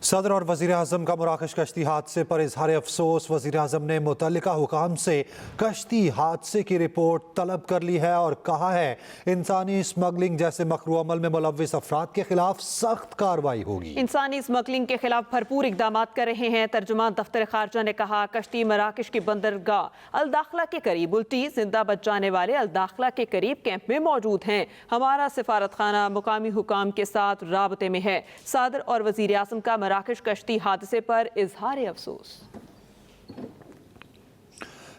सदर और वज़ीर आज़म का मराकश कश्ती हादसे पर इजहार अफसोस। वज़ीर आज़म ने मुतल्लिका हुकाम से कश्ती हादसे की रिपोर्ट तलब कर ली है और कहा है इंसानी स्मगलिंग जैसे मकरू अमल में मुलव्विस अफराद के खिलाफ सख्त कार्रवाई होगी। इंसानी स्मगलिंग के खिलाफ भरपूर इकदाम कर रहे हैं। तर्जुमान दफ्तर खारजा ने कहा, कश्ती मराकश की बंदरगाह अलदाखला के करीब उल्टी, जिंदा बच जाने वाले अलदाखला के करीब कैंप में मौजूद हैं। हमारा सिफारत खाना मुकामी हुकाम के साथ राबते में है। सदर और वज़ीर आज़म का मराकश कश्ती हादसे पर इजहार अफसोस।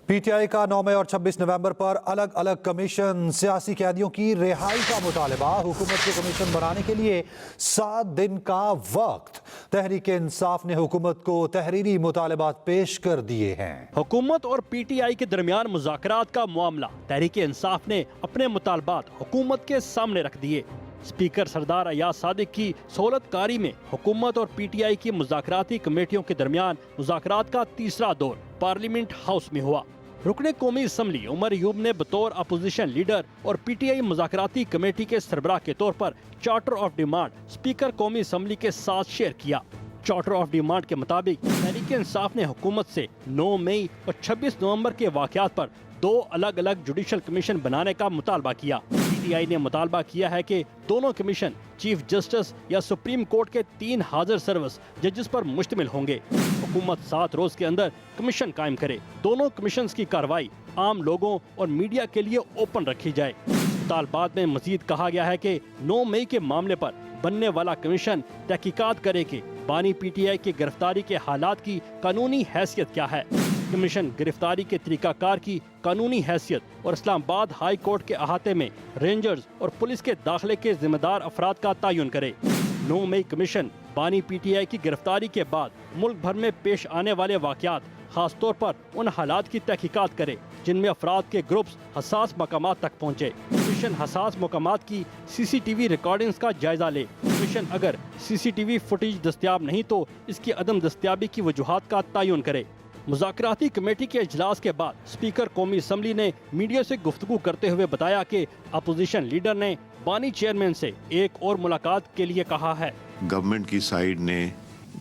पीटीआई का 9 मई और 26 नवंबर पर अलग अलग कमीशन, सियासी कैदियों की रिहाई का मुतालबा। हुकूमत के कमीशन बनाने के लिए 7 दिन का वक्त। तहरीक इंसाफ ने हुकूमत को तहरीरी मुतालबात पेश कर दिए हैं। हुकूमत और पीटीआई के दरमियान मुज़ाकरात का मामला तहरीक इंसाफ ने अपने मुतालबात हुकूमत के सामने रख दिए। स्पीकर सरदार अयाज सादिक की सहूलतकारी में हुकूमत और पीटीआई की मुज़ाकराती कमेटियों के दरमियान मुज़ाकरात का तीसरा दौर पार्लियामेंट हाउस में हुआ। रुकने कौमी असम्बली उमर अयूब ने बतौर अपोजिशन लीडर और पीटीआई मुज़ाकराती कमेटी के सरबराह के तौर पर चार्टर ऑफ डिमांड स्पीकर कौमी असम्बली के साथ शेयर किया। चार्टर ऑफ डिमांड के मुताबिक तहरीक इंसाफ ने हुकूमत से 9 मई और 26 नवंबर के वाक़यात पर 2 अलग अलग जुडिशल कमीशन बनाने का मुतालबा किया। पीटीआई ने मुतालबा किया है कि दोनों कमीशन चीफ जस्टिस या सुप्रीम कोर्ट के 3 हाजिर सर्विस जजेस पर मुश्तमिल होंगे। हुकूमत 7 रोज के अंदर कमीशन कायम करे। दोनों कमीशन की कार्रवाई आम लोगों और मीडिया के लिए ओपन रखी जाए। मुतालबात में मजीद कहा गया है कि 9 मई के मामले पर बनने वाला कमीशन तहकीकात करे कि बानी पीटीआई की गिरफ्तारी के हालात की कानूनी हैसियत क्या है। कमीशन गिरफ्तारी के तरीकाकार की कानूनी हैसियत और इस्लामाबाद हाई कोर्ट के अहाते में रेंजर्स और पुलिस के दाखिले के जिम्मेदार अफराद का तयन करे। 9 मई कमीशन बानी पीटीआई की गिरफ्तारी के बाद मुल्क भर में पेश आने वाले वाक़यात, खास तौर पर उन हालात की तहकीकात करे जिनमें अफराद के ग्रुप्स हसास मकामात तक पहुँचे। कमीशन हसास मकामात की CCTV रिकॉर्डिंग्स का जायजा ले। कमीशन अगर CCTV फुटेज दस्तियाब नहीं तो इसकी अदम दस्तियाबी की वजूहात का तयन करे। मुज़ाकराती कमेटी के इजलास के बाद स्पीकर कौमी असम्बली ने मीडिया से गुफ्तगू करते हुए बताया कि अपोजिशन लीडर ने बानी चेयरमैन से एक और मुलाकात के लिए कहा है। गवर्नमेंट की साइड ने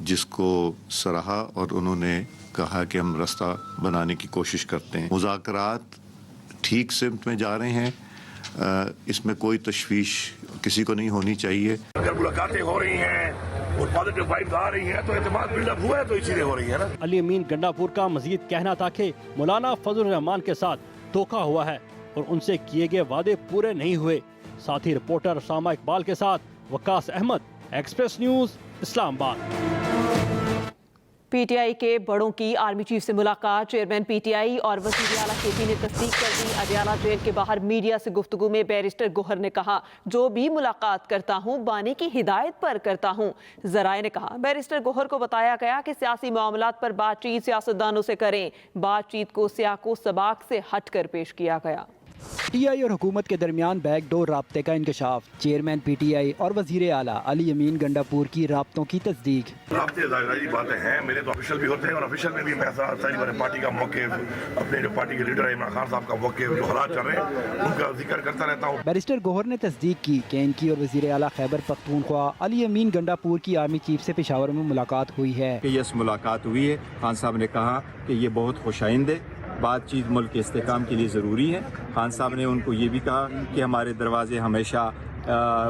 जिसको सराहा और उन्होंने कहा कि हम रास्ता बनाने की कोशिश करते हैं। मुज़ाकरात ठीक सिमत में जा रहे हैं, इसमें कोई तशवीश किसी को नहीं होनी चाहिए। अगर मुलाकातें हो रही हैं और पॉजिटिव वाइब्स आ रही हैं तो एतमाद बिल्डअप हुआ है, तो इसीलिए हो रही है ना। अली अमीन गंडापुर का मजीद कहना था कि मौलाना फजल रहमान के साथ धोखा हुआ है और उनसे किए गए वादे पूरे नहीं हुए। साथी रिपोर्टर सामा इकबाल के साथ वकास अहमद, एक्सप्रेस न्यूज़, इस्लामाबाद। पीटीआई के बड़ों की आर्मी चीफ से मुलाकात। चेयरमैन पीटीआई और वज़ीर आला केपी ने तस्दीक कर दी। अडियाला जेल के बाहर मीडिया से गुफ्तगू में बैरिस्टर गोहर ने कहा, जो भी मुलाकात करता हूँ बानी की हिदायत पर करता हूँ। ज़राए ने कहा, बैरिस्टर गोहर को बताया गया कि सियासी मामलात पर बातचीत सियासतदानों से करें। बातचीत को सियाको सबाक से हट कर पेश किया गया। पीटीआई और हुकूमत के दरमियान बैकडोर राब्ते का इंकशाफ। चेयरमैन पीटीआई और वजीर आला अली अमीन गंडापुर की राब्तों की तस्दीक। राब्ते ज़ाहिर बातें हैं, मेरे तो ऑफिशियल भी होते हैं और ऑफिशियल में भी मैं सारी पार्टी का मौक़िफ़, अपने जो पार्टी के लीडर इमरान खान साहब का मौक़िफ़, जो हालात चल रहे हैं उनका जिक्र करता रहता हूँ। बैरिस्टर गोहर ने तस्दीक की कि इनकी और वजीर आला खैबर पख्तूनख्वा अली अमीन गंडापुर की आर्मी चीफ से पेशावर में मुलाकात हुई है। यस मुलाकात हुई है। खान साहब ने कहा कि ये बहुत खुशाइंद है, बातचीत मुल्क के इस्तेहकाम के लिए ज़रूरी है। खान साहब ने उनको ये भी कहा कि हमारे दरवाजे हमेशा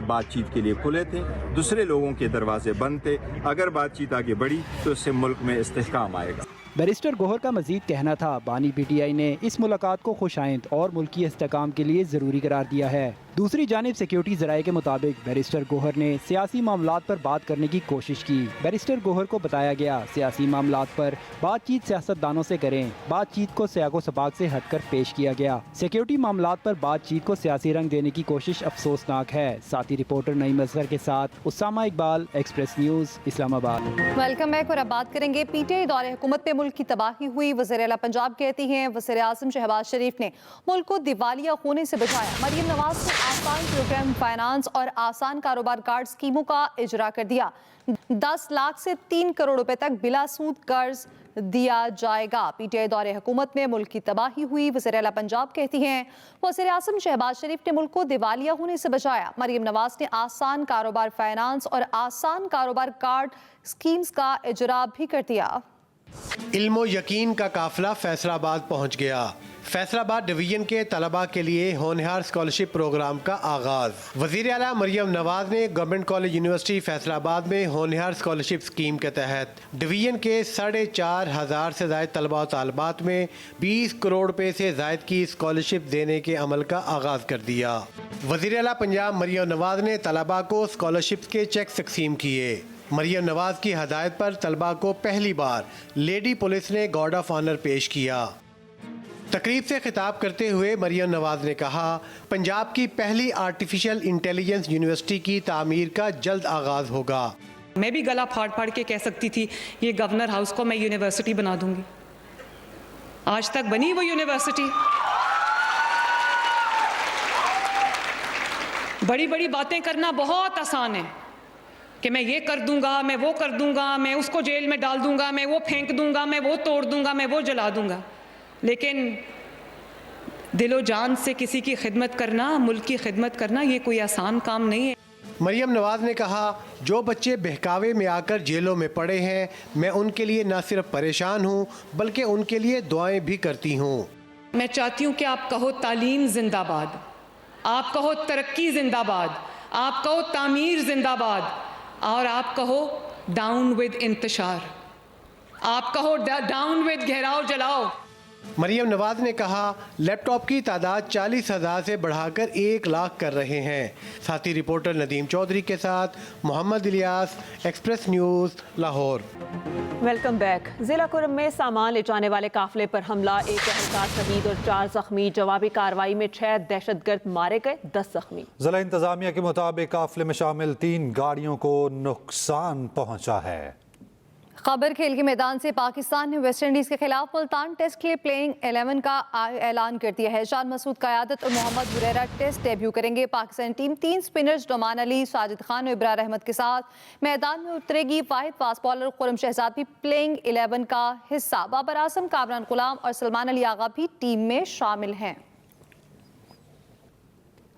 बातचीत के लिए खुले थे, दूसरे लोगों के दरवाजे बंद थे। अगर बातचीत आगे बढ़ी तो इससे मुल्क में इस्तेहकाम आएगा। बैरिस्टर गोहर का मजीद कहना था, बानी पीटीआई ने इस मुलाकात को खुशाइंद और मुल्की इस्तेहकाम के लिए ज़रूरी करार दिया है। दूसरी जानिब सिक्योरिटी ज़राए के मुताबिक बैरिस्टर गोहर ने सियासी मामलात पर बात करने की कोशिश की। बैरिस्टर गोहर को बताया गया, सियासी मामलात पर बातचीत सियासतदानों से करें। बातचीत को सियाको सबाक से हटकर पेश किया गया। सिक्योरिटी मामलात पर बातचीत को सियासी रंग देने की कोशिश अफसोसनाक है। साथी रिपोर्टर नईम असगर के साथ Usama Iqbal, Express News, Islamabad. Welcome back. और अब बात करेंगे पीटीआई दौरे हुकूमत पे मुल्क की तबाही हुई। वज़ीर आला पंजाब कहती हैं, वज़ीर आज़म शहबाज शरीफ ने मुल्क को दिवालिया होने से बचाया। मरियम नवाज ने आसान प्रोग्राम फाइनेंस और आसान कारोबार कार्ड स्कीमों का इजरा कर दिया। 10 लाख से 3 करोड़ रुपए तक बिला सूद कर्ज دیا جائے گا۔ پی ٹی آئی دور حکومت میں ملک کی تباہی ہوئی، وزیر اعلیٰ پنجاب کہتی ہیں وزیر اعظم شہباز شریف نے ملک کو دیوالیہ ہونے سے بچایا۔ مریم نواز نے آسان کاروبار فائنانس اور آسان کاروبار کارڈ اسکیمز کا اجرا بھی کر دیا۔ علم و یقین کا قافلہ فیصل آباد پہنچ گیا۔ فیصل آباد ڈویژن کے طلباء کے لیے ہونہار اسکالرشپ پروگرام کا آغاز۔ وزیر اعلیٰ مریم نواز نے گورنمنٹ کالج یونیورسٹی فیصل آباد میں ہونہار اسکالرشپ اسکیم کے تحت ڈویژن کے 4,500 سے زائد طلباء و طالبات میں 20 کروڑ روپے سے زائد کی اسکالرشپ دینے کے عمل کا آغاز کر دیا۔ وزیر اعلیٰ پنجاب مریم نواز نے طلباء کو اسکالرشپ کے چیک تقسیم کیے۔ مریم نواز کی ہدایت پر طلباء کو پہلی بار لیڈی پولیس نے گارڈ آف آنر پیش کیا۔ تقریب سے خطاب کرتے ہوئے مریم نواز نے کہا پنجاب کی پہلی آرٹیفیشل انٹیلیجنس یونیورسٹی کی تعمیر کا جلد آغاز ہوگا۔ میں بھی گلا پھاڑ پھاڑ کے کہہ سکتی تھی یہ گورنر ہاؤس کو میں یونیورسٹی بنا دوں گی، آج تک بنی وہ یونیورسٹی۔ بڑی بڑی باتیں کرنا بہت آسان ہے کہ میں یہ کر دوں گا، میں وہ کر دوں گا، میں اس کو جیل میں ڈال دوں گا، میں وہ پھینک دوں گا، میں وہ توڑ دوں گا، میں وہ جلا دوں گا، لیکن دل و جان سے کسی کی خدمت کرنا، ملک کی خدمت کرنا، یہ کوئی آسان کام نہیں ہے۔ مریم نواز نے کہا جو بچے بہکاوے میں آ کر جیلوں میں پڑے ہیں میں ان کے لیے نہ صرف پریشان ہوں بلکہ ان کے لیے دعائیں بھی کرتی ہوں۔ میں چاہتی ہوں کہ آپ کہو تعلیم زندہ باد، آپ کہو ترقی زندہ باد، آپ کہو تعمیر زندہ باد، اور آپ کہو ڈاؤن ود انتشار، آپ کہو ڈاؤن ود گھیراؤ جلاؤ۔ مریم نواز نے کہا لیپ ٹاپ کی تعداد 40,000 سے بڑھا کر 1 لاکھ کر رہے ہیں۔ ساتھی رپورٹر ندیم چودھری کے ساتھ Muhammad Ilyas, Express News, Lahore. Welcome back. ضلع کرم میں سامان لے جانے والے قافلے پر حملہ، 1 اہلکار شہید اور 4 زخمی۔ جوابی کارروائی میں 6 دہشت گرد مارے گئے، 10 زخمی۔ ضلع انتظامیہ کے مطابق قافلے میں شامل 3 گاڑیوں کو نقصان پہنچا ہے۔ خبر کھیل کے میدان سے، پاکستان نے ویسٹ انڈیز کے خلاف ملتان ٹیسٹ کے لیے پلینگ 11 کا اعلان کر دیا ہے۔ شان مسعود قیادت اور محمد ہریرہ ٹیسٹ ڈیبیو کریں گے۔ پاکستانی ٹیم 3 اسپنرز نعمان علی، ساجد خان اور ابرار احمد کے ساتھ میدان میں اترے گی۔ واحد فاسٹ بالر خرم شہزاد بھی پلینگ 11 کا حصہ۔ بابر اعظم، کامران غلام اور سلمان علی آغا بھی ٹیم میں شامل ہیں۔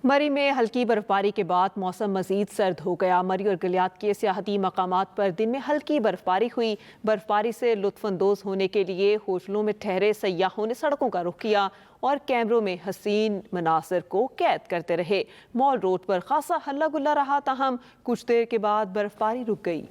مری میں ہلکی برفباری کے بعد موسم مزید سرد ہو گیا۔ مری اور گلیات کے سیاحتی مقامات پر دن میں ہلکی برفباری ہوئی۔ برفباری سے لطف اندوز ہونے کے لیے ہوٹلوں میں ٹھہرے سیاحوں نے سڑکوں کا رخ کیا اور کیمروں میں حسین مناظر کو قید کرتے رہے۔ مال روڈ پر خاصا ہلا گلا رہا، تاہم کچھ دیر کے بعد برفباری رک گئی۔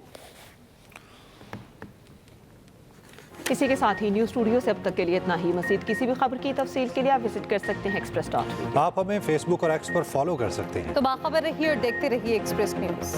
اسی کے ساتھ ہی نیوز اسٹوڈیو سے اب تک کے لیے اتنا ہی۔ مزید کسی بھی خبر کی تفصیل کے لیے آپ وزٹ کر سکتے ہیں express.tv۔ آپ ہمیں فیس بک اور ایکس پر فالو کر سکتے ہیں۔ تو باخبر رہیے اور دیکھتے رہیے ایکسپریس نیوز۔